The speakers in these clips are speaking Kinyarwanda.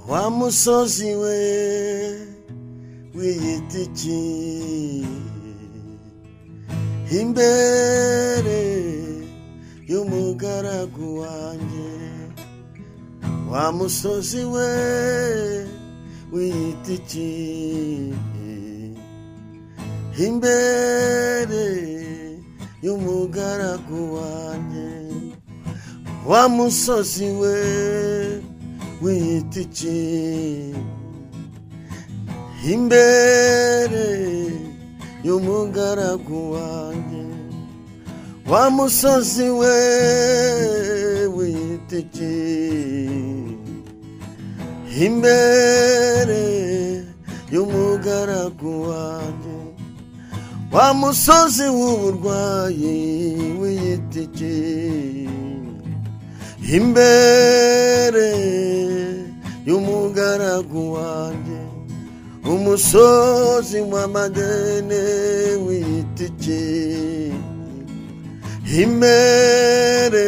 wa musozi we w'igiti imbere y'umugaragu wanjye, wa musozi we w'igiti imbere y'umugaragu wanjye, wa musozi we w'igiti imbere y'umugaragu wanjye, wa musozi we w'igiti imbere y'umugaragu wanjye, wa musozi w'uburwayi w'igiti imbere y'umugaragu wanjye, umusozi w'amadene w'igiti imbere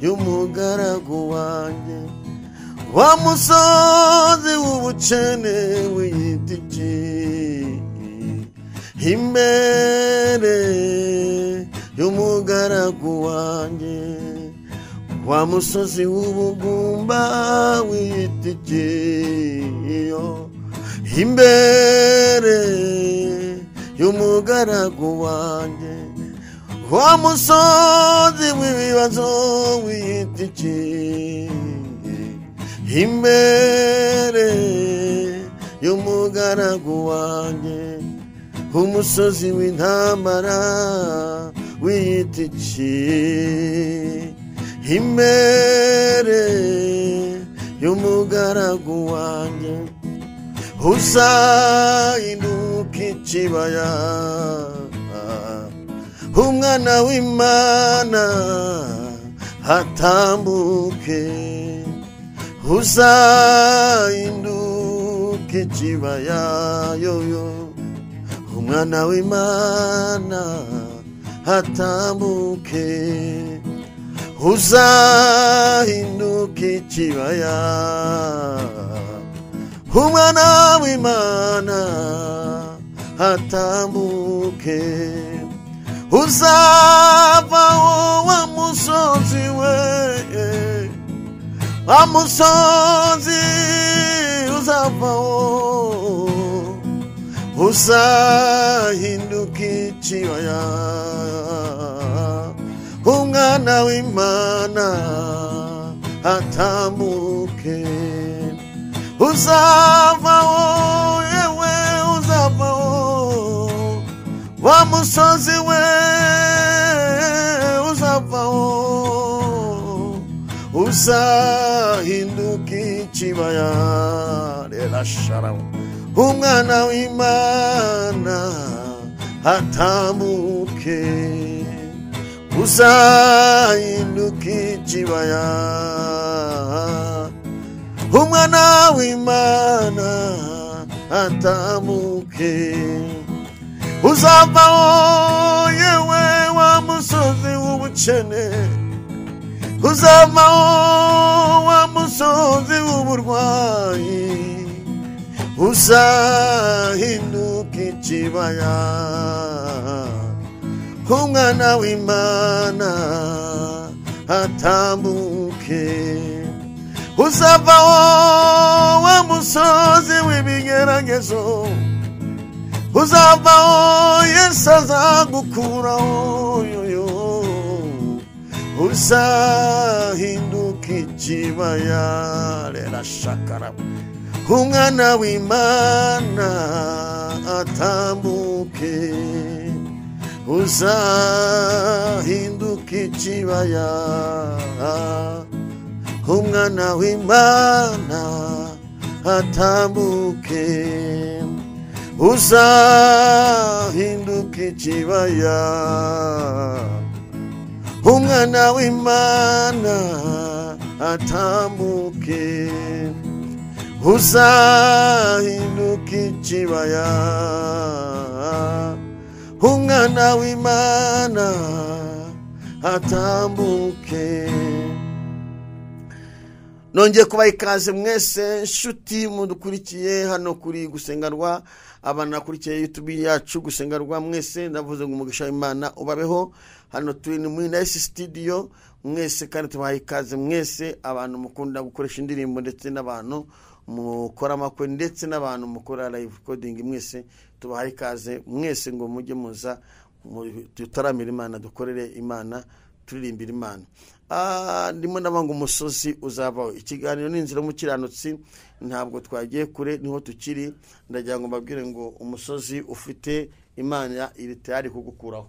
y'umugaragu wanjye, wa musozi w'ubukene w'igiti imbere y'umugaragu wanjye, wa musozi w'ubugumba w'igiti imbere y'umugaragu wanjye, wa musozi w'ibibazo w'igiti imbere y'umugaragu wanjye, umusozi w'intambara w'igiti imbere y'umugaragu wanjye, uzahinduka ikibaya umwana w'Imana atambuke, uzahinduka ikibaya yoyo umwana w'Imana atambuke, uzahinduka ikibaya umwana w'Imana atambuke, uzavaho wa musozi we, wa musozi uzavaho, uzahinduka ikibaya umwana w'Imana atambuke, uzavaho yewe uzavaho wa musozi we, uzavaho uzahinduka ikibaya rirasharaho umwana w'Imana atambuke, uzahinduka ikibaya umwana w'Imana atambuke, uzavaho yewe wa musozi w'ubukene, uzavaho wa musozi w'uburwayi, uzahinduka ikibaya umwana w'Imana atambuke, uzavaho wa musozi w'ibigeragezo, uzavaho Yesu azagukuraho yoyo, uzahinduka ikibaya rirashakara umwana w'Imana atambuke, uzahinduka ikibaya umwana w'Imana atambuke, uzahinduka ikibaya umwana w'Imana atambuke, uzahinduka ikibaya umwana w'Imana atambuke, nongeye kubaha ikaze mwese nshuti mudukurikiye hano kuri gusengerwa, abana nakurikiye YouTube yacu gusengerwa mwese, ndavuze ngo umugisha w'Imana ubabeho. Hano turi ni muri Nice Studio mwese, kandi tubaha ikaze mwese abantu mukunda gukoresha indirimbo ndetse n'abantu mukora amakwe ndetse n'abantu mukora live recording, mwese tubaha ikaze mwese ngo mujye muza tutaramira Imana, dukorere Imana, turirimbira Imana. Ndimo nabanga umusozi uzavaho. Ikiganiro n'inzira mu kiranutsi, ntabwo twagiye kure, niho tukiri. Ndagira ngo mbabwire ngo umusozi ufite Imana iri tayari kugukuraho.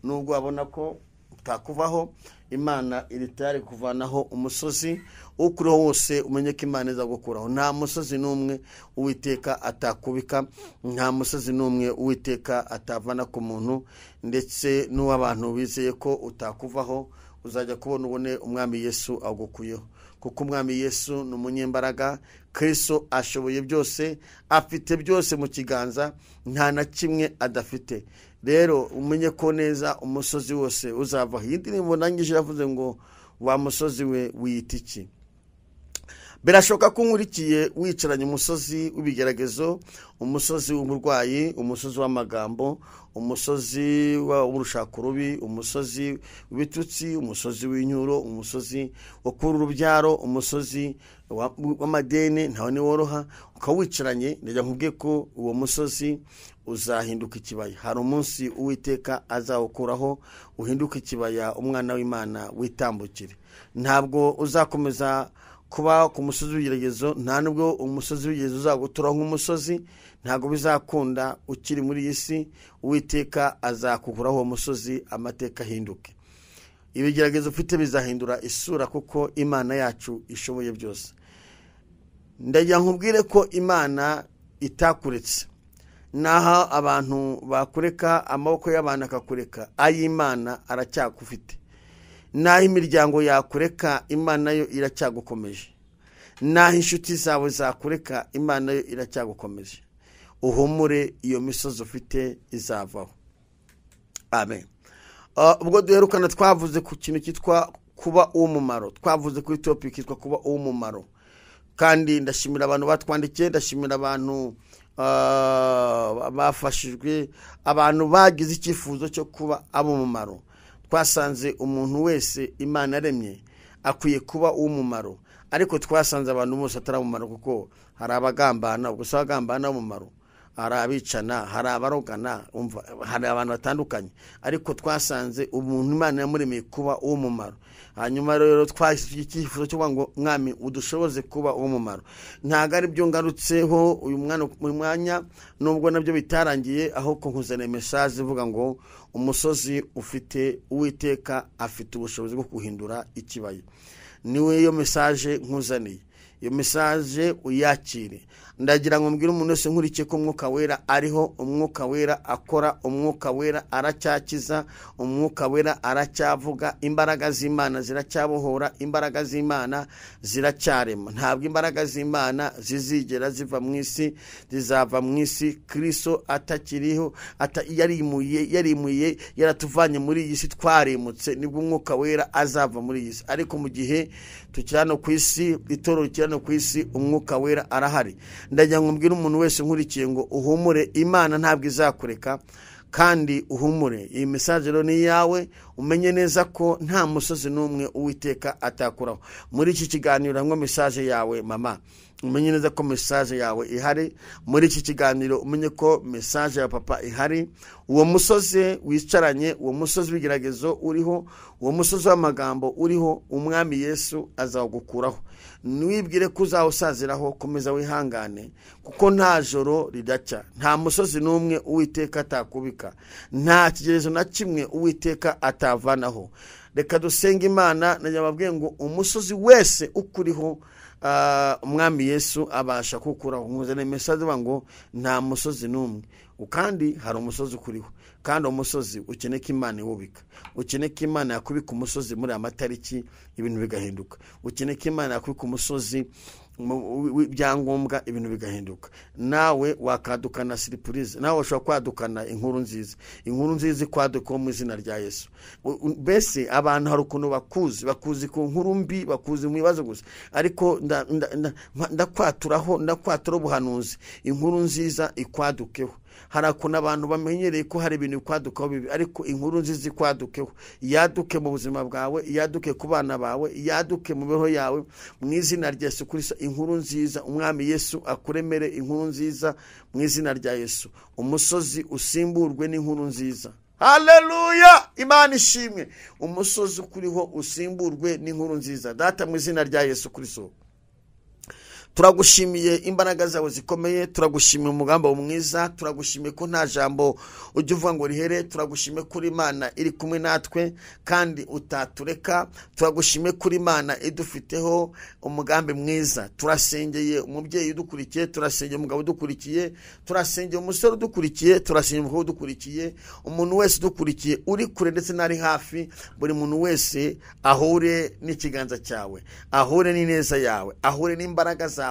Nubwo abona ko utakuvaho, Imana iri tayari kuvanaho umusozi ukuriho wose. Umenye ko Imana iza gukuraho. Nta musozi n'umwe Uwiteka atakubika, nta musozi n'umwe Uwiteka atavana ku muntu, ndetse n'uw'abantu bizeye ko utakuvaho uzajya kubona ubone umwami Yesu agukuyeho. Kuko umwami Yesu ni umunyembaraga, Kristo ashoboye byose, afite byose mu kiganza, nta na kimwe adafite. Rero umenye ko neza umusozi wose uzavaho. Iyi ndirimbo ndangije yavuze ngo wa musozi we wiyita iki? Birashoboka ko nkurikiye wicaranye umusozi w'ibigeragezo, umusozi w'uburwayi, umusozi w'amagambo, umusozi w'urushako rubi, umusozi w'ibitutsi, umusozi w'inyuro, umusozi wo kubura urubyaro, umusozi w'amadeni ntawe ni woroha. Ukawicaranye, ndajya nkubwiye ko uwo musozi uzahinduka ikibaya. Hari umunsi Uwiteka azawukuraho uhinduka ikibaya, umwana w'Imana witambukire. Ntabwo uzakomeza kuba ku musozi w'ibigeragezo, nta nubwo umusozi w'ibigeragezo uzaguturaho nk'umusozi. Ntabwo bizakunda ukiri muri iyi si. Uwiteka azakukuraho uwo musozi, amateka ahinduke. Ibigeragezo ufite bizahindura isura, kuko Imana yacu ishoboye byose. Ndagira nkubwire ko Imana itakuretse. Naho abantu bakureka, amaboko y'abantu akakureka, ay'Imana aracyagufite. Naho imiryango yakureka, Imana yo iracyagukomeje. Naho inshuti zawe zakureka, Imana yo iracyagukomeje. Uhumure, iyo misozi ufite izavaho. Amen. Ubwo duherukana twavuze ku kintu cyitwa kuba uw'umumaro. Twavuze kuri topic yitwa kuba uw'umumaro. Kandi ndashimira abantu batwandikiye, ndashimira abantu bafashijwe, abantu bagize icyifuzo cyo kuba ab'umumaro. Twasanze umuntu wese Imana yaremye akwiye kuba uw'umumaro, ariko twasanze abantu bose atari umumaro, kuko hari abagambana, gusa abagambana umumaro, hari abicana, hari abarogana, hari abantu batandukanye, ariko twasanze umuntu Imana yamuremeye kuba uw'umumaro. Hanyuma rero twashyize icyifuzo cyo ngo mwami udushoboze kuba uw'umumaro. Ntago ari byo ngarutseho uyu mwanya, nubwo nabyo bitarangiye, aho nkuzaniye message ivuga ngo umusozi ufite Uwiteka afite ubushobozi bwo guhindura ikibaya. Niwe iyo message nkuzaniye. Iyo message uyakire. Ndagira ngo mbwire umuntu wese nkurikiye ko Umwuka Wera ariho, Umwuka Wera akora, Umwuka Wera aracyakiza, Umwuka Wera aracyavuga, imbaraga z'Imana ziracyabohora, imbaraga z'Imana ziracyarema. Ntabwo imbaraga z'Imana zizigera ziva mu isi, zizava mu isi Kristo atakiriho, yarimuye yaratuvanye muri iyi si, twarimutse, nibwo Umwuka Wera azava muri iyi si. Ariko mu gihe tukirano ku isi, itorero kirano ku isi, Umwuka Wera arahari. Ndagira ngo mbwire umuntu wese nkurikiye ngo uhumure, Imana ntabwo izakureka, kandi uhumure. Iyi message rero ni yawe. Umenye neza ko nta musozi n'umwe Uwiteka atakuraho. Muri iki kiganiro hamwe message yawe mama, umenye neza ko message yawe ihari. Muri iki kiganiro umenye ko message ya papa ihari. Uwo musozi wicaranye, uwo musozi w'igeragezo uriho, uwo musozi w'amagambo uriho, umwami Yesu azawugukuraho. Niwibwire ko uzawusaziraho, komeza wihangane, kuko nta joro ridacya, nta musozi n'umwe Uwiteka atakubika, nta kigerezo na kimwe Uwiteka atavanaho. Reka dusenge Imana. Najya ngo umusozi wese ukuriho, umwami Yesu abasha kukuraho. Nkuzane message ngo nta musozi n'umwe, kandi hari umusozi ukuriho, kandi umusozi ukeneye ko Imana iwubika. Ukeneye ko Imana yakubika umusozi muri amatariki, ibintu bigahinduka. Ukeneye ko Imana yakubika umusozi byangombwa ibintu bigahinduka. Nawe wakadukana surprise, nawe ushobora kwadukana inkuru nziza ikwaduka mu izina rya Yesu. Bese abantu hari ukuntu bakuzi ku nkuru mbi, bakuzi mu bibazo gusa, ariko ndakwatura ubuhanuzi, inkuru nziza ikwadukeho. Hari ukuntu abantu bamenyereye ko hari ibintu bikwadukaho bibi, ariko inkuru nziza ikwadukeho, yaduke mu buzima bwawe, yaduke ku bana bawe, yaduke mu mibereho yawe mu izina rya Yesu Kristo. Inkuru nziza, umwami Yesu akuremere inkuru nziza mu izina rya Yesu. Umusozi usimburwe n'inkuru nziza. Haleluya, Imana ishimwe. Umusozi ukuriho usimburwe n'inkuru nziza. Data, mu izina rya Yesu Kristo, turagushimiye imbaraga zawe zikomeye, turagushimiye umugambi mwiza, turagushimiye ko nta jambo ujya uvuga ngo rihere, turagushimiye kuri Imana iri kumwe natwe kandi utatureka, turagushimiye kuri Imana idufiteho umugambi mwiza. Turasengeye umubyeyi udukurikiye, turasengeye umugabo udukurikiye, turasengeye umusore udukurikiye, turasengeye umugabo udukurikiye, umuntu wese udukurikiye uri kure ndetse n'ari hafi, buri muntu wese ahure n'ikiganza cyawe, ahure n'ineza yawe, ahure n'imbaraga zawe,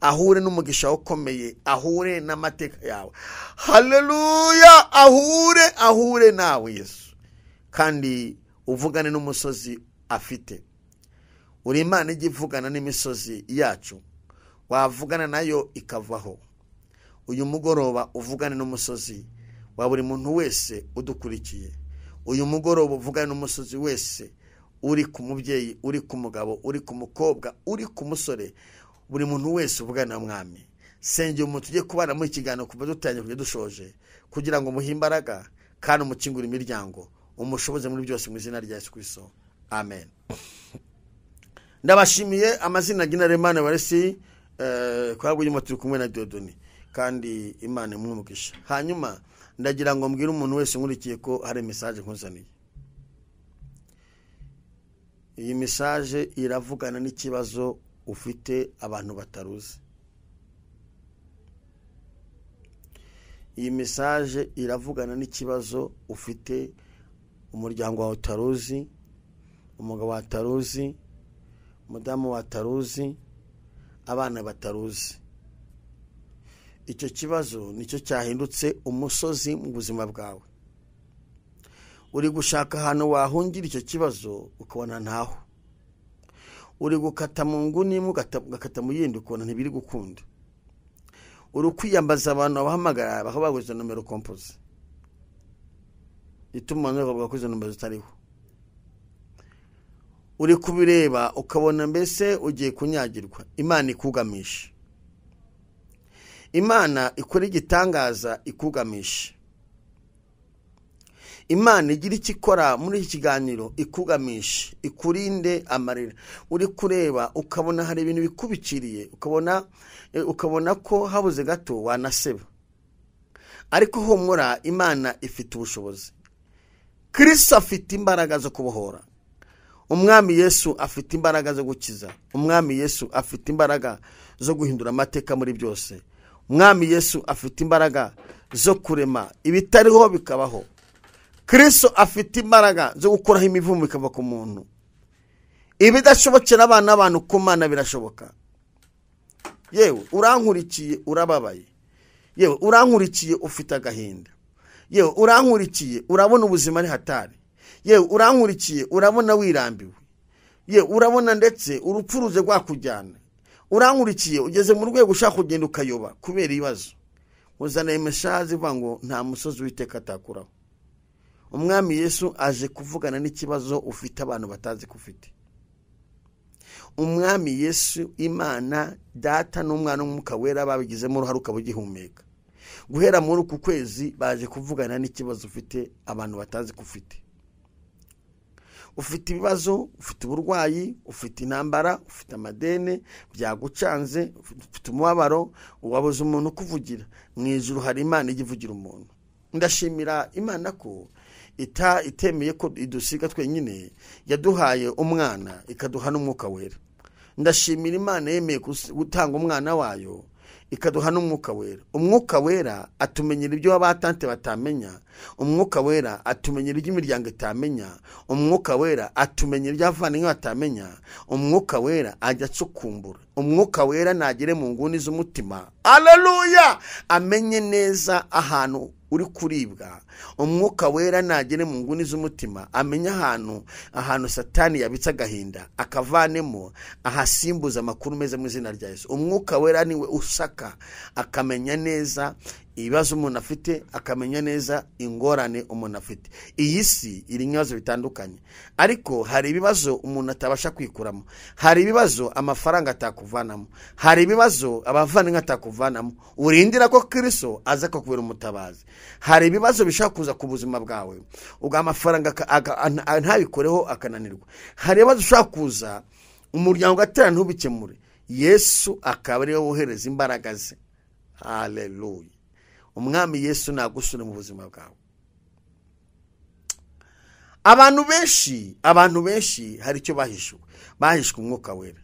ahure n'umugisha ukomeye, ahure n'amateka yawe. Haleluya, ahure nawe Yesu, kandi uvugane n'umusozi afite. Uri Imana ijya ivugana n'imisozi yacu, wavugana nayo ikavaho. Uyu mugoroba uvugane n'umusozi wa buri muntu wese udukurikiye. Uyu mugoroba uvugane n'umusozi wese, uri ku mubyeyi, uri ku mugabo, uri ku mukobwa, uri ku musore, buri muntu wese uvugana n'Umwami. Sengeye umuntu tujye kubana mu kiganiro kuva dutangiye kujya dushoje, kugira ngo muhe imbaraga kandi umukingure imiryango, umushoboze muri byose mu izina rya Yesu Kristo. Amen. Ndabashimiye amazina y'Imana baresi kwa bw'Imana, turi kumwe na Dodoni kandi Imana imumugisha. Hanyuma ndagira ngo mbwire umuntu wese nkurikiye ko hari message nkuzaniye. Iyi message iravugana n'ikibazo ufite abantu bataruzi. Iyi message iravugana n'ikibazo ufite umuryango wawe utaruzi, umugabo wataruzi, umudamu wataruzi, abana bataruzi. Icyo kibazo nicyo cyahindutse umusozi mu buzima bwawe. Uri gushaka ahantu wahungira icyo kibazo ukabona ntaho. Uri gukata mu nguni ugakata mu yindi ukabona ntibiri gukunda. Uri kwiyambaza abantu abahamagara bakabaguza nomero compose, ituma bavuga ko izo nomero zitariho. Uri kubireba ukabona mbese ugiye kunyagirwa. Imana ikugamisha. Imana ikora igitangaza ikugamisha. Imana igira ikikora muri iki kiganiro ikugamisha, ikurinde amarira. Uri kureba ukabona hari ibintu bikubiciriye, ukabona ko habuze gato wanaseba. Ariko humura, Imana ifite ubushobozi. Kristo afite imbaraga zo kubohora. Umwami Yesu afite imbaraga zo gukiza. Umwami Yesu afite imbaraga zo guhindura amateka muri byose. Umwami Yesu afite imbaraga zo kurema ibitariho bikabaho. Kristo afite imbaraga zo gukuraho imivumo ikava ku muntu. Ibidashobokera abana abantu ku Mana birashoboka. Yewe urankurikiye urababaye. Yewe urankurikiye ufite agahinda. Yewe urankurikiye urabona ubuzima ari hatari. Yewe urankurikiye urabona wirambiwe. Yewe urabona ndetse urupfu ruze rwakujyana. Urankurikiye ugeze mu rwego ushaka kugenda ukayoba kubera ibibazo. Uzana message ivuga ngo nta musozi w'iteka atakuraho. Umwami Yesu aje kuvugana n'ikibazo ufite abantu batazi kufite. Umwami Yesu, Imana Data n'Umwana n'Umwuka Wera babigizemo uruhare ukabugihumeka. Guhera muri uku kwezi baje kuvugana n'ikibazo ufite abantu batazi kufite. Ufite ibibazo, ufite uburwayi, ufite intambara, ufite amadene byagucanze, ufite umubabaro, wabuze umuntu kuvugira. Mu ijuru hari Imana igivugira umuntu. Ndashimira Imana ko itemeye ko idusiga twenyine, yaduhaye umwana ikaduha n'Umwuka Wera. Ndashimira Imana yemeye gutanga umwana wayo ikaduha n'umwuka wera. Umwuka wera atumenyera ibyo abatante batamenya. Umwuka wera atumenyera ibyo imiryango itamenya. Umwuka wera atumenyera ibyo abavandimwe batamenya. Umwuka wera ajya acukumbura. Umwuka wera nagere mu nguni z'umutima, haleluya, amenye neza ahantu uri kuribwa. Umwuka wera nagere mu nguni z'umutima, amenya ahantu satani yabitse agahinda, akavanemo, ahasimbuza amakuru meza mu izina rya Yesu. Umwuka wera niwe usaka, akamenya neza ibibazo umuntu afite, akamenya neza ingorane umuntu afite. Iyi si iri ibibazo bitandukanye, ariko hari ibibazo umuntu atabasha kwikuramo, hari ibibazo amafaranga atakuvanamo, hari ibibazo abavandimwe atakuvanamo. Urindira ko Kristo aza kukubera umutabazi. Hari ibibazo bishaka kuza ku buzima bwawe, ubwo amafaranga ntabikoreho akananirwa. Hari ibibazo ushaka kuza umuryango gatera ntubikemure, Yesu akaba ariwe wohereza imbaraga ze. Haleluya. Umwami Yesu nagusure mu buzima bwawe. Abantu benshi hari icyo bahishwe umwuka wera.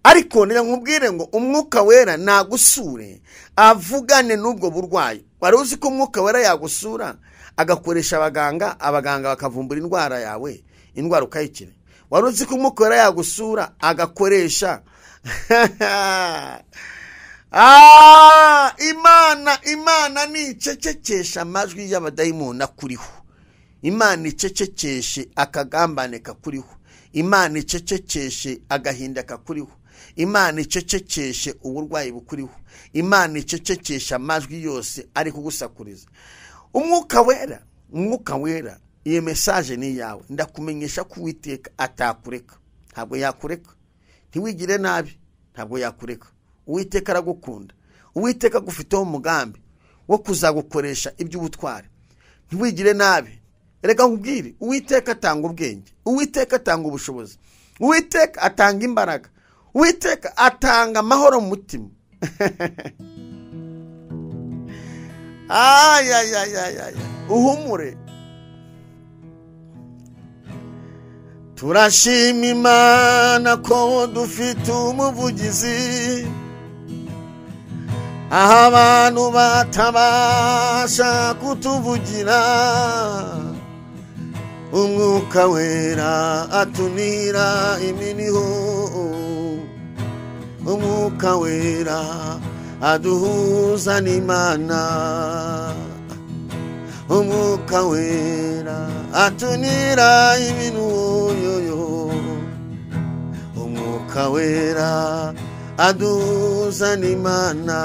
Ariko niyo nkubwire ngo umwuka wera nagusure avugane n'ubwo burwayi. Wari uzi ko umwuka wera yagusura agakoresha abaganga bakavumbura indwara yawe, indwara ukayikira? Wari uzi ko umwuka wera yagusura agakoresha Imana ni icecekesha amajwi y'abadayimoni akuriho. Imana icecekeshe akagambane kakuriho. Imana icecekeshe agahinda kakuriho. Imana icecekeshe uburwayi bukuriho. Imana icecekeshe amajwi yose ari kugusakuriza. Umwuka wera, iyo message ni yawe. Ndakumenyesha ko Uwiteka atakureka, ntabwo yakureka. Ntiwigire nabi, ntabwo yakureka. Uwiteka aragukunda. Uwiteka agufiteho umugambi wo kuzagukoresha iby'ubutwari. Ntiwigire nabi. Erega nkubwire, Uwiteka atanga ubwenge, Uwiteka atanga ubushobozi, Uwiteka atanga imbaraga, Uwiteka atanga amahoro mu mutima. Uhumure. Turashima Imana ko dufite umuvugizi, aho abantu batabasha kutuvugira. Umwuka wera atunira iminiho, umwuka wera aduhuza n'Imana, umwuka wera atunira iminiho, umwuka wera aduhuza n'Imana.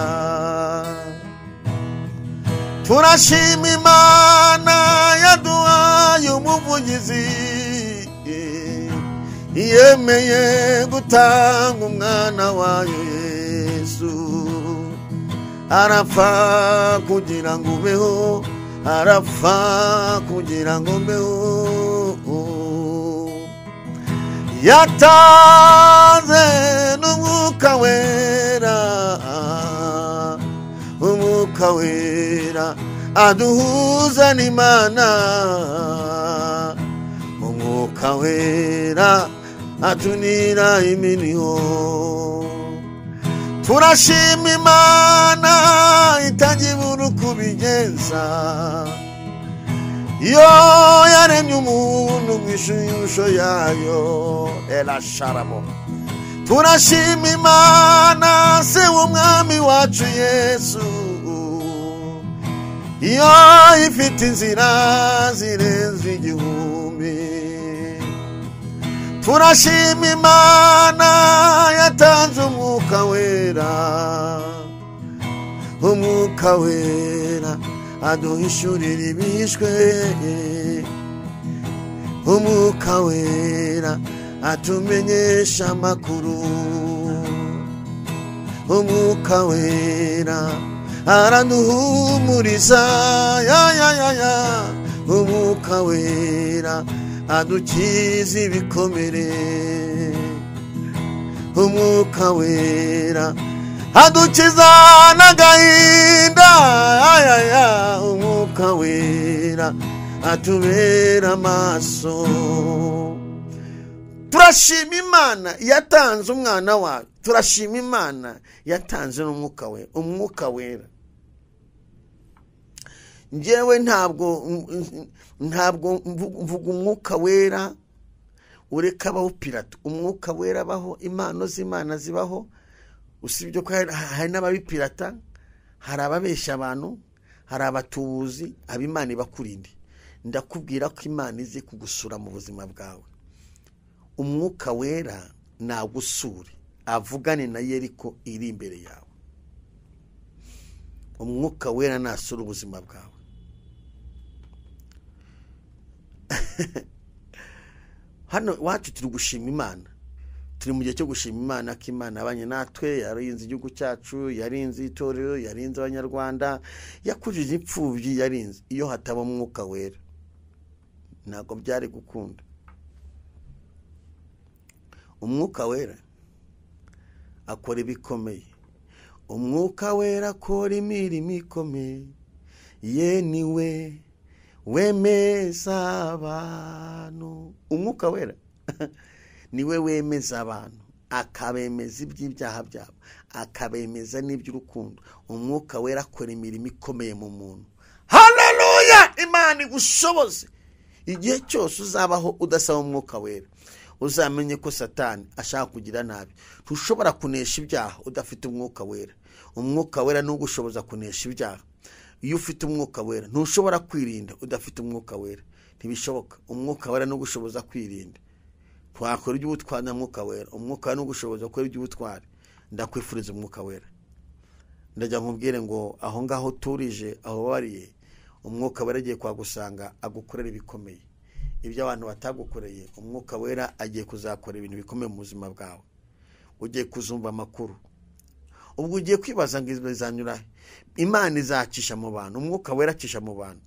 Turashima Imana yaduhaye umuvugizi, yemeye gutanga umwana wayo Yesu. Arapfa kugira ngo ubeho, arapfa kugira ngo mbeho. Yatanze n'umwuka wera, umwuka wera aduhuza n'Imana, umwuka wera atunira iminiho. Turashima Imana itagibura kubigenza, iyo yaremye umuntu mu ishusho yayo. Elasharabo. Turashima Imana se w'umwami wacu Yesu, iyo ifite inzira zirenze igihumbi. Turashima Imana yatanze umwuka wera, umwuka wera aduhishurira ibishwe, umwuka wera atumenyesha amakuru, umwuka wera araduhumuriza, umwuka wera adukiza ibikomere, umwuka wera adukiza n'agahinda, umwuka wera atubera amaso. Turashima Imana yatanze umwana wayo turashima Imana yatanze n'umwuka we, umwuka wera. Njyewe ntabwo mvuga umwuka wera ureka abaho Pilato. Umwuka wera abaho, impano z'Imana zibaho, usibye ko hari n'ababipirata, hari ababeshya abantu, hari abatubuzi, ab'Imana ibakurinde. Ndakubwira ko Imana izi kugusura mu buzima bwawe. Umwuka wera nagusure, avugane na Yeriko iri imbere yawe. Umwuka wera nasura ubuzima bwawe. Hano wacu turi gushima Imana, turi mu gihe cyo gushima Imana ko Imana abanye natwe, yarinze igihugu cyacu, yarinze itorero, yarinze abanyarwanda, yakujije impfubyi, yarinze. Iyo hataba umwuka wera ntabwo byari gukunda. Umwuka wera akora ibikomeye. Umwuka wera akora imirimo ikomeye. Ye niwe wemeza abantu. Umwuka wera niwe wemeza abantu, akabemeza iby'ibyaha byabo, akabemeza n'iby'urukundo. Umwuka wera akora imirimo ikomeye mu muntu. Haleluya! Imana igushoboze. Igihe cyose uzabaho udasaba umwuka wera, uzamenye ko Satani ashaka kugira nabi. Ntushobora kunesha ibyaha udafite umwuka wera. Umwuka wera n'ugushoboza kunesha ibyaha. Iyo ufite umwuka wera ntushobora kwirinda udafite umwuka wera. Ntibishoboka. Umwuka wera n'ugushoboza kwirinda. Twakora iby'ubutwari na mwuka wera. Umwuka wera n'ugushoboza gukora iby'ubutwari. Ndakwifuriza umwuka wera. Ndajya nkubwire ngo aho ngaho turije, aho bariye, umwuka wera agiye kwagusanga agukorera ibikomeye. Ibyo abantu batagukoreye, umwuka wera agiye kuzakora ibintu bikomeye mu buzima bwawe. Ugiye kuzumva amakuru. Ubwo ugiye kwibaza ngo izanyura. Imana izacisha mu bantu, umwuka wera acisha mu bantu.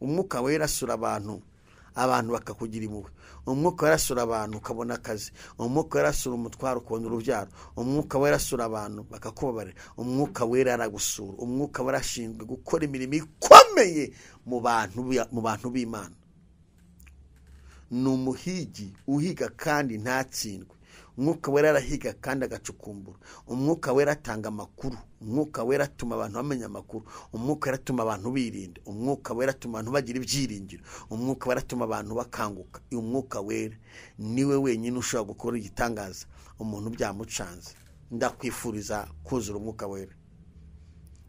Umwuka wera asura abantu, abantu bakakugira impuhwe. Umwuka wera asura abantu ukabona akazi. Umwuka wera asura umutwaro ukabona urubyaro. Umwuka wera asura abantu bakakubabarira. Umwuka wera aragusura. Umwuka wera ashinzwe gukora imirimo ikomeye mu bantu b'Imana. Ni umuhigi uhiga kandi ntatsindwe. Umwuka wera arahiga kandi agacukumbura. Umwuka wera atanga amakuru. Umwuka wera atuma abantu bamenya amakuru. Umwuka wera atuma abantu birinda. Umwuka wera atuma abantu bagira ibyiringiro. Umwuka wera atuma abantu bakanguka. Umwuka wera niwe wenyine ushobora gukora igitangaza umuntu byamucanze. Ndakwifuriza kuzura umwuka wera.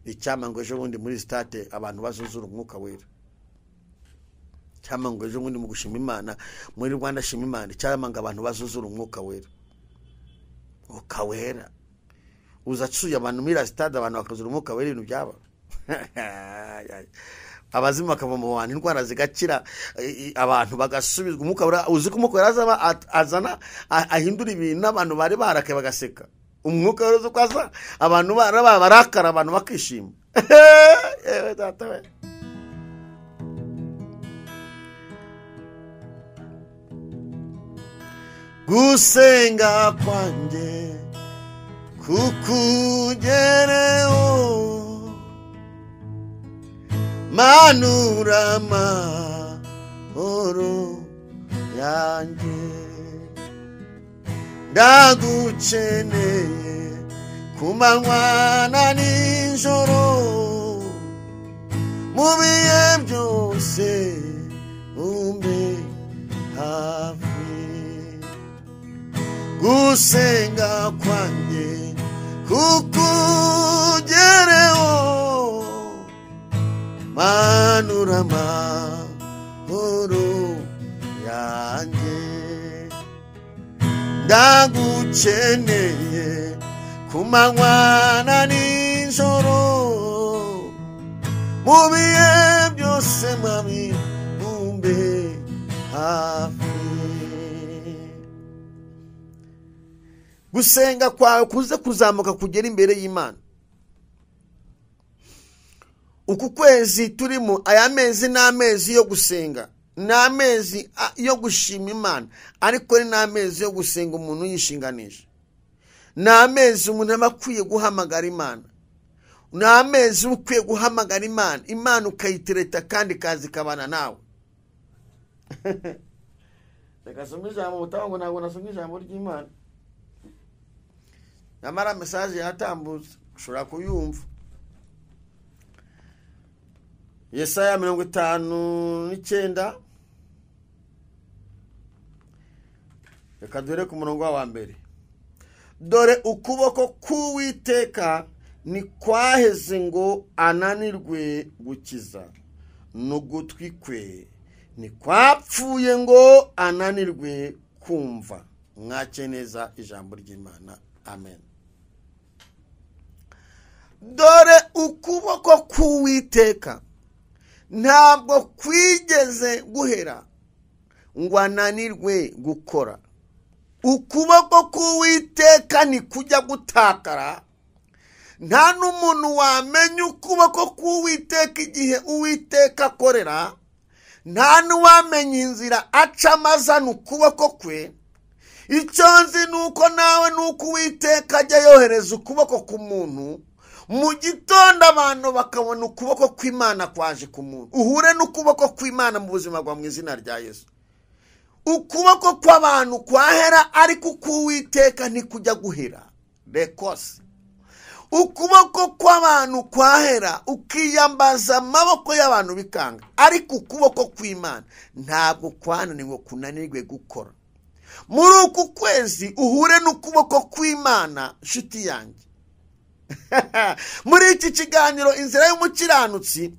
Icyama ngo ejo bundi muri state abantu bazuzura umwuka wera. Cyama ngo ejo bundi mu gushima Imana muri Rwanda shima Imana, cyama ngo abantu bazuzura umwuka wera. Umwuka wera uzacuye abantu muri stade, abantu bakazura umwuka wera, ibintu byaba abazima bakava mu bantu, indwara zigakira, abantu bagasubizwa. Umwuka wera uzi ko umwuka wera azana ahindura ibintu, abantu bari barakaye bagaseka. Umwuka wera ukaza abantu barakara, abantu bakishima. Yewe data we. Gusenga kwanjye kukugereho, manura amahoro yanjye. Ndagukeneye ku manywa na nijoro, mu bihe byose umbe hafi. Gusenga kwanjye kukugereho, manura amahoro yanjye. Ndagukeneye ku manywa na nijoro, mu bihe byose mwami umbe hafi. Gusenga kwawe kuze kuzamuka kugera imbere y'Imana. Uku kwezi turimo, aya mezi n'amezi yo gusenga, n'amezi yo gushima Imana, ariko ni n'amezi yo gusenga umuntu yishinganisha. N'amezi umuntu aba akwiye guhamagara Imana. N'amezi ukwiye guhamagara Imana, Imana ukayitereta kandi kazi kabana nawe. Reka somye ijambo utaho ngo ntabwo nasomye ijambo ry'Imana. nyamara message yatambutse ushobora kuyumva. Yesaya 59 reka dore ku murongo wa mbere. Dore ukuboko k'Uwiteka ni kwaheze ngo ananirwe gukiza, n'ugutwi kwe ni kwapfuye ngo ananirwe kumva. Mwake neza ijambo ry'Imana. Amen. Dore ukuboko k'Uwiteka ntabwo kwigeze guhera ngo ananirwe gukora. Ukuboko k'Uwiteka ni kujya gutakara. Nta n'umuntu wamenya ukuboko k'Uwiteka igihe Uwiteka akorera. Nta n'uwamenya inzira aca amazana ukuboko kwe. Icyo nzi nuko nawe nuko Uwiteka ajya yohereza ukuboko ku muntu. Mu gitondo abantu bakabona ukuboko kw'Imana kwaje ku muntu. Uhure n'ukuboko kw'Imana mu buzima bwa mu izina rya Yesu. Ukuboko kw'abantu kwahera ariko k'Uwiteka ntikujya guhera. Rekose. Ukuboko kw'abantu kwahera ukiyambaza amaboko y'abantu bikanga, ariko ukuboko kw'Imana ntabwo kwananiwe kunanirwe gukora. Muri uku kwezi uhure n'ukuboko kw'Imana nshuti yanjye. Muri iki kiganiro inzira y'umukiranutsi,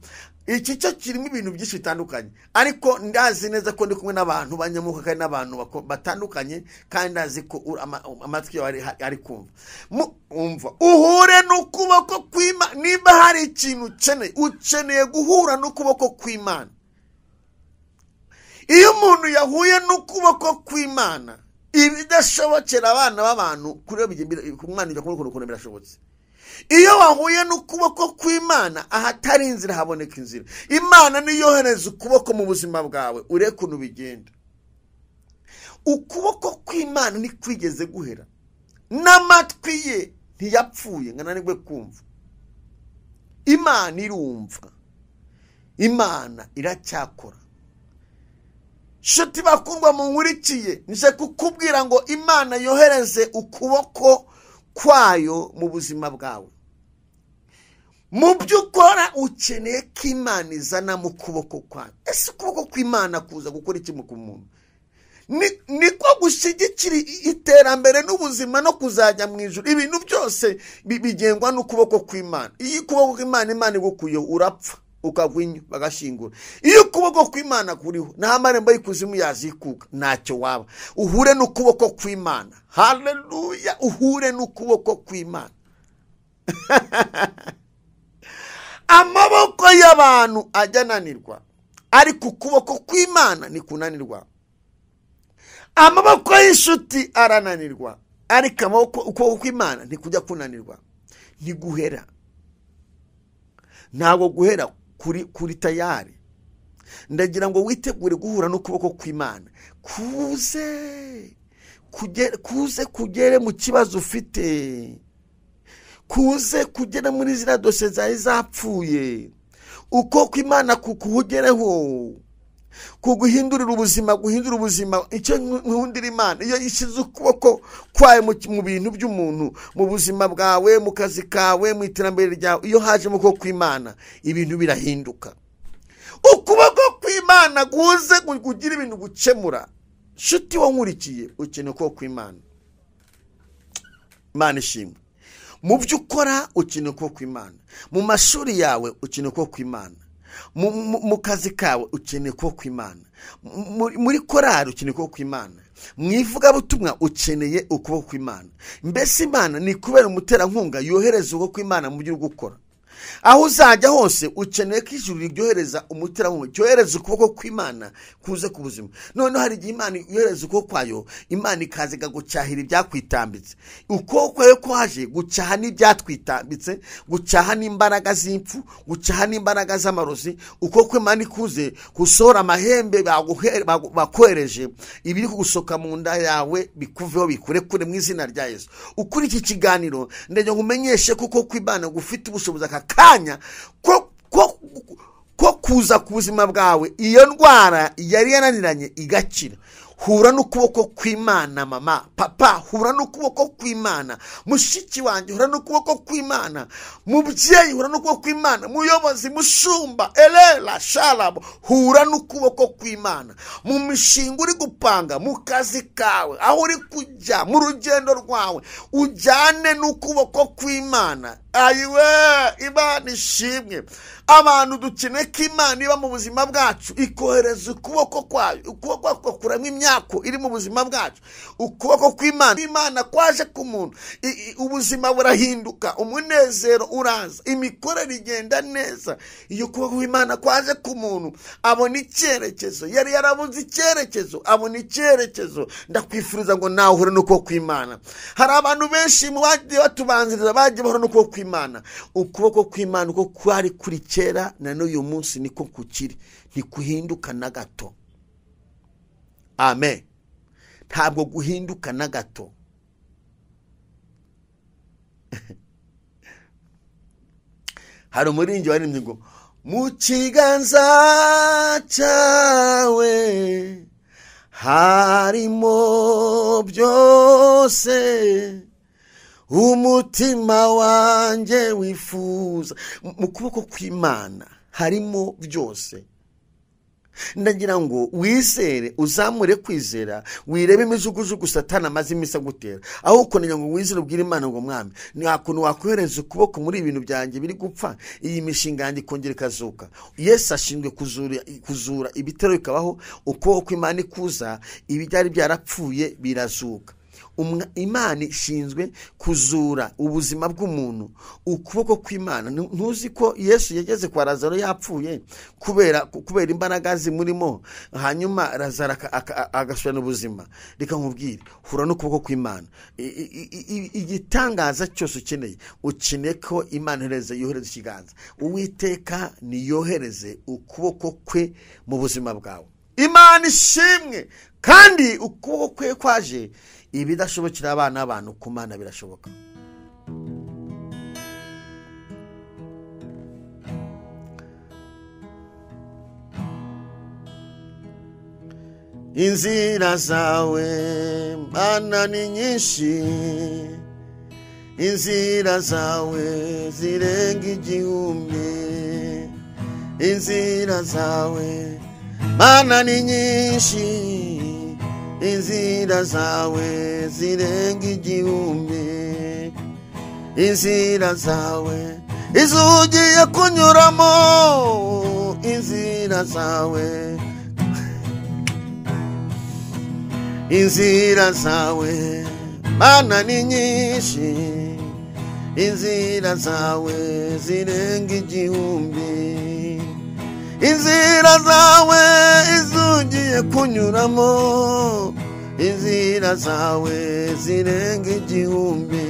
iki cyo kirimo ibintu byinshi bitandukanye, ariko ndazi neza ko ndi kumwe n'abantu banyamuka kandi n'abantu batandukanye, kandi ndazi ko amatwi yawe ari kumva. Umva, uhure n'ukuboko kw'Imana. Niba hari ikintu ukeneye guhura n'ukuboko kw'Imana. Iyo umuntu yahuye n'ukuboko kw'Imana, ibidashobokera abana b'abantu ku mwana ujya kubona ukuntu birashobotse. Iyo wahuye n'ukuboko kw'Imana, ahatari inzira haboneka inzira. Imana niyohereza ukuboko mu buzima bwawe, ureke ukuntu bigenda. Ukuboko kw'Imana ntikwigeze guhera, n'amatwi ye ntiyapfuye ngo ananirwe kumva. Imana irumva, Imana iracyakora. Nshuti bakundwa munkurikiye, nje kukubwira ngo Imana yohereze ukuboko kwayo mu buzima bwawe. Mu byo ukora ukeneye ko Imana izana mu kuboko kwayo. Ese ukuboko kw'Imana kuza gukora iki mu muntu? Niko gushyigikira iterambere n'ubuzima no kuzajya mu ijuru. Ibintu byose bigengwa n'ukuboko kw'Imana. Iyo ukuboko kw'Imana Imana igukuyeho urapfa ukagwinya bagashingura. Iyo ukuboko kw'Imana kuriho nta marembo y'ikuzimu yazikuka, ntacyo waba. Uhure n'ukuboko kw'Imana. Haleluya. Uhure n'ukuboko kw'Imana. Amaboko y'abantu ajya ananirwa, ariko ukuboko kw'Imana ni kunanirwa. Amaboko y'inshuti arananirwa, ariko ukuboko kw'Imana ntikujya kunanirwa. Ntiguhera. Ntabwo guhera kuri tayari. Ndagira ngo witegure guhura n'ukuboko kw'Imana. Kuze kugere mu kibazo ufite. Kuze kugera muri zira dose zawe zapfuye. Uko kw'Imana kukugereho. Kuguhindurira ubuzima, guhindura ubuzima. Icyo nkundira Imana, iyo ishyize ukuboko kwayo mu bintu by'umuntu, mu buzima bwawe, mu kazi kawe, mu iterambere ryawe, iyo haje mu kuboko kw'Imana ibintu birahinduka. Ukuboko kw'Imana guze kugira ibintu gukemura. Nshuti wankurikiye, ukeneye ukuboko kw'Imana. Imana ishimwe. Mu byo ukora ukeneye ukuboko kw'Imana. Mu mashuri yawe ukeneye ukuboko kw'Imana. Mu kazi kawe ukeneye ukuboko kw'Imana. Muri korari ukeneye ukuboko kw'Imana. Mu ivugabutumwa ukeneye ukuboko kw'Imana. Mbese Imana ni kubera umuterankunga yohereza ukuboko kw'Imana mu byo gukora. Aho uzajya hose ukeneye ko ijuru ryohereza umuterankunga, cyohereza ukuboko kw'Imana kuze ku buzima. None hari igihe Imana yohereza ukuboko kwayo, Imana ikaza gucyahira ibyakwitambitse. Ukuboko kwayo kwaje gucyaha n'ibyatwitambitse, gucyaha n'imbaraga z'impfu, gucyaha n'imbaraga z'amarozi. Ukuboko kw'Imana kuze gusohora amahembe bakohereje, ibiri kugusoka mu nda yawe bikuveho bikurekure mu izina rya Yesu. Ukuri iki kiganiro ndagira ngumenyeshe kuko kw'Imana gufite ubushobozi akanya ko kuza ku buzima bwawe iyo ndwara yari yananiranye igakira. hura n'ukuboko kw'Imana. Mama, papa, hura n'ukuboko kw'Imana. Mushiki wanjye, hura n'ukuboko kw'Imana. Mubyeyi, hura n'ukuboko kw'Imana. Muyobozi, mushumba, elela shalabo, hura n'ukuboko kw'Imana. Mu mishinga uri gupanga, mu kazi kawe, aho uri kujya, mu rugendo rwawe, ujyane n'ukuboko kw'Imana. Ayiwe, Imana ishimwe. Abantu dukeneye ko Imana iba mu buzima bwacu, ikohereza ukuboko kwayo. Ukuboko kwakuramo imyaka iri mu buzima bwacu. Ukuboko kw'Imana kwaje ku muntu, ubuzima burahinduka, umunezero uraza, imikorere igenda neza. Iyo ukuboko kw'Imana kwaje ku muntu, abona icyerekezo. Yari yarabuze icyerekezo, abona icyerekezo. Ndakwifuriza ngo nawe uhure n'ukuboko kw'Imana. Hari abantu benshi mu bagiye batubanziriza bagiye bahura n'ukuboko kw'Imana. Ukuboko kw'Imana uko kwari kuri kera na n'uyu munsi niko kukiri, ntikuhinduka na gato. Amen. Ntabwo guhinduka na gato. Hari umuringi waririmbye ngo mu kiganza cyawe harimo byose umutima wanjye wifuza. Mu kuboko kw'Imana harimo byose. Ndagira ngo wizere, uzamure kwizera, wirebe imijugujugu Satani amaze imisa gutera. Aho ukonenya ngo wizere ubwire Imana ngo Mwami, ni hakuntu wakwohereza ukuboko muri ibintu byanjye biri gupfa, iyi mishinga yanjye ikongera ikazuka. Yesu ashinzwe kuzura ibitero bikabaho. Ukuboko kw'Imana ikuza, ibyari byarapfuye birazuka. Imana ishinzwe kuzura ubuzima bw'umuntu. Ukuboko kw'Imana, ntuzi ko Yesu yageze kwa Lazaro yapfuye kubera imbaraga zimurimo, hanyuma Lazaro agasubirana ubuzima. Reka nkubwire, hura n'ukuboko kw'Imana. Igitangaza cyose ukeneye ko Imana yohereza ikiganza. Uwiteka niyohereze ukuboko kwe mu buzima bwawe. Imana ishimwe. Kandi ukuboko kwe kwaje, ibidashobokera abana abantu ku Mana birashoboka. Inzira zawe Mana ni nyinshi, inzira zawe zirenga igihumbi. Inzira zawe Mana ni nyinshi, inzira zawe zirenga igihumbi. Inzira zawe izugiye kunyuramo, inzira zawe, inzira zawe Mana ni nyinshi, inzira zawe zirenga igihumbi. Inzira zawe izugiye kunyuramo, inzira zawe zirenga igihumbi.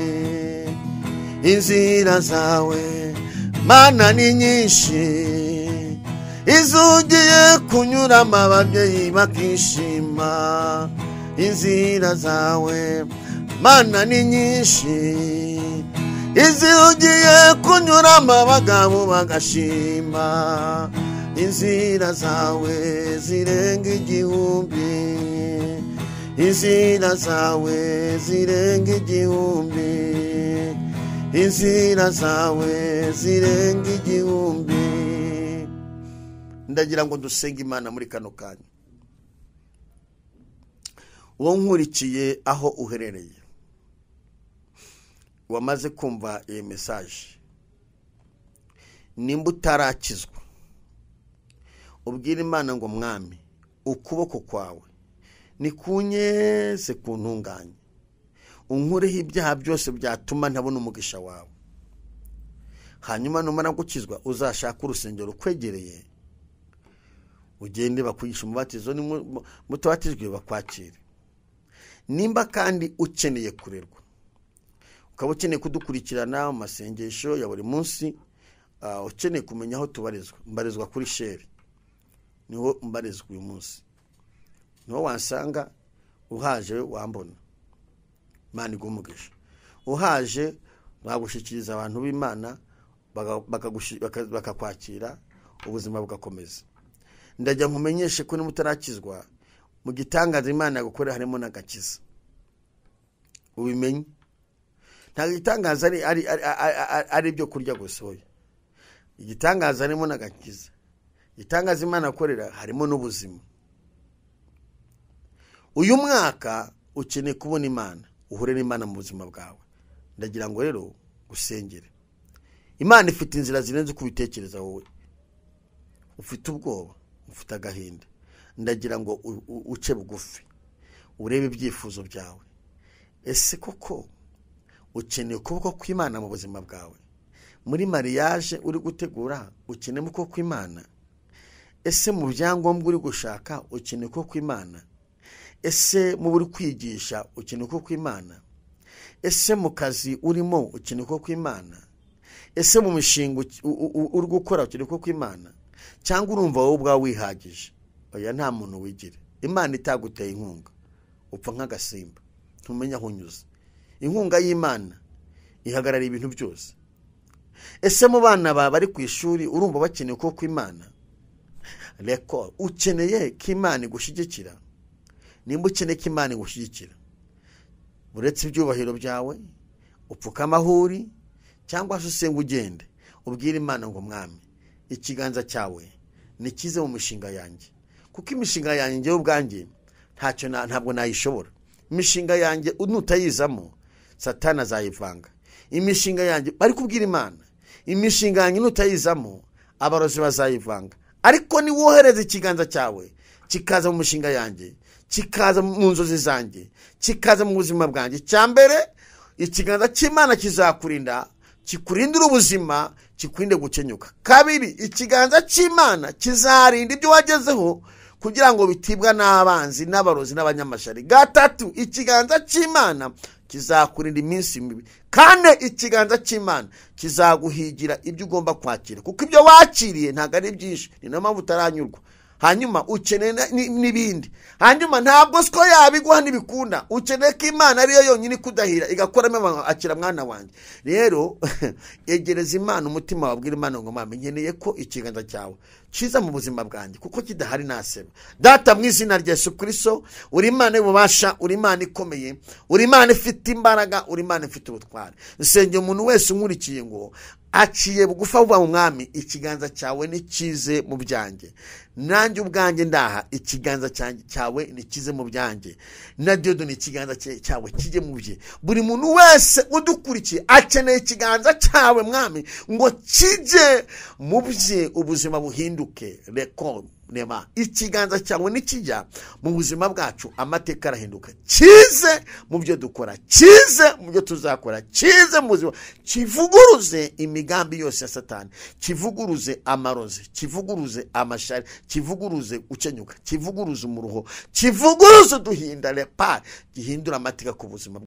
Inzira zawe Mana ni nyinshi, izugiye kunyuramo ababyeyi bakishima. Inzira zawe Mana ni nyinshi, izugiye kunyuramo abagabo bagashima. Inzira zawe zirenga igihumbi, inzira zawe zirenga igihumbi, inzira zawe zirenga igihumbi. Ndagira ngo dusenge Imana muri kano kanya. Uwo nkurikiye aho uherereye, wamaze kumva iyi message, nimba utarakizwa, ubwira Imana ngo Mwami, ukuboko kwawe nikunyeze kuntunganye, unkureho ibyaha byose byatuma ntabona umugisha wawe. Hanyuma numara gukizwa, uzashaka urusengero rukwegereye, ugende bakwigisha umubatizo, mutabatijwe bakwakire. Nimba kandi ukeneye kurerwa, ukaba ukeneye kudukurikirana mu masengesho ya buri munsi, ukeneye kumenya aho tubarizwa, mbarizwa kuri Sheri, niho mbarizwa uyu munsi. Niho wansanga, uhaje wambona, Imana igumugisha. Uhaje bagushikiriza abantu b'Imana, bakakwakira, ubuzima bugakomeza. Ndajya nkumenyeshe ko nimutarakizwa, mu gitangaza Imana yagukorera harimo n'agakiza. Ubimenye ntabwo igitangaza ari ibyo kurya gusa. Igitangaza harimo n'agakiza. Igitangaza Imana akorera harimo n'ubuzima. Uyu mwaka ukeneye kubona Imana, uhure n'Imana mu buzima bwawe. Ndagira ngo rero usengere. Imana ifite inzira zirenze kubitekereza wowe. Ufite ubwoba, ufite agahinda. Ndagira ngo uce bugufi, urebe ibyifuzo byawe. Ese koko ukeneye ukuboko kw'Imana mu buzima bwawe? Muri mariage uri gutegura ukeneye ukuboko kw'Imana? Ese mu byangombwa uri gushaka ukeneye ukuboko kw'Imana? Ese mu buri kwigisha ukeneye ukuboko kw'Imana? Ese mu kazi urimo ukeneye ukuboko kw'Imana? Ese mu mishinga uri gukora ukeneye ukuboko kw'Imana? Cyangwa urumva wowe ubwawe wihagije? Oya, nta muntu wigira. Imana itaguteye inkunga upfa nk'agasimba, ntumenya aho unyuze. Inkunga y'Imana ihagarara ibintu byose. Ese mu bana bari ku ishuri urumva bakeneye ukuboko kw'Imana? Reko ukeneye ko Imana igushyigikira. Nimba ukeneye ko Imana igushyigikira, uretse ibyubahiro byawe upfuka amahuri cyangwa se usenga ugende ubwire Imana ngo Mwami, ikiganza cyawe nikize mu mishinga yanjye, kuko imishinga yanjye ngewe ubwanjye ntabwo nayishobora. Imishinga yanjye nutayizamo Satani azayivanga. Imishinga yanjye bari kubwira Imana, imishinga yanjye nutayizamo abarozi bazayivanga. Ariko ni wohereza ikiganza cyawe kikaza mu mishinga yanjye, kikaza mu nzozi zanjye, kikaza mu buzima bwanjye. Cyambere ikiganza cy'Imana kizakurinda, kikurindira ubuzima, kikurinde gukenyuka. Kabiri, ikiganza cy'Imana kizarinda ibyo wagezeho kugira ngo bitibwa n'abanzi n'abarozi n'abanyamashari. Gatatu, ikiganza cy'Imana kizakurinda iminsi mibi, kandi ikiganza cy'Imana kizaguhigira ibyo ugomba kwakira, kuko ibyo wakiriye ntabwo ari byinshi, ni nayo mpamvu utaranyurwa. Hanyuma ukeneye n'ibindi. Hanyuma ntabwo siko yabiguha n'ibikunda. Ukeneye ko Imana ariyo yonyine kudahira igakoramo akira mwana wanjye. Rero egereza Imana umutima, wabwira Imana ngo Mama, nkeneye ko ikiganza cyawe kiza mu buzima bwanjye, kuko kidahari naseba. Data, mu izina rya Yesu Kristo, uri Imana y'ububasha, uri Imana ikomeye, uri Imana ifite imbaraga, uri Imana ifite ubutware. Nsengera umuntu wese unkurikiye ngo aciye bugufa vuba mu Mwami, ikiganza cyawe nikize mu byanjye. Nanjye ubwanjye ndaha ikiganza cyawe nikize mu byanjye. Na Diodo ni ikiganza cyawe kijye mu bye. Buri muntu wese udukurikiye akeneye ikiganza cyawe Mwami, ngo kijye mu bye, ubuzima buhinduke. Reko nema ikiganza cyawe nikijya mu buzima bwacu, amateka arahinduka. Kize mu byo dukora, kize mu byo tuzakora, kize mu buzima, kivuguruze imigambi yose ya Satani, kivuguruze amarozi, kivuguruze amashari, kivuguruze ukenyuka, kivuguruze umuruho, kivuguruze duhindare pa, gihindura amateka ku buzima.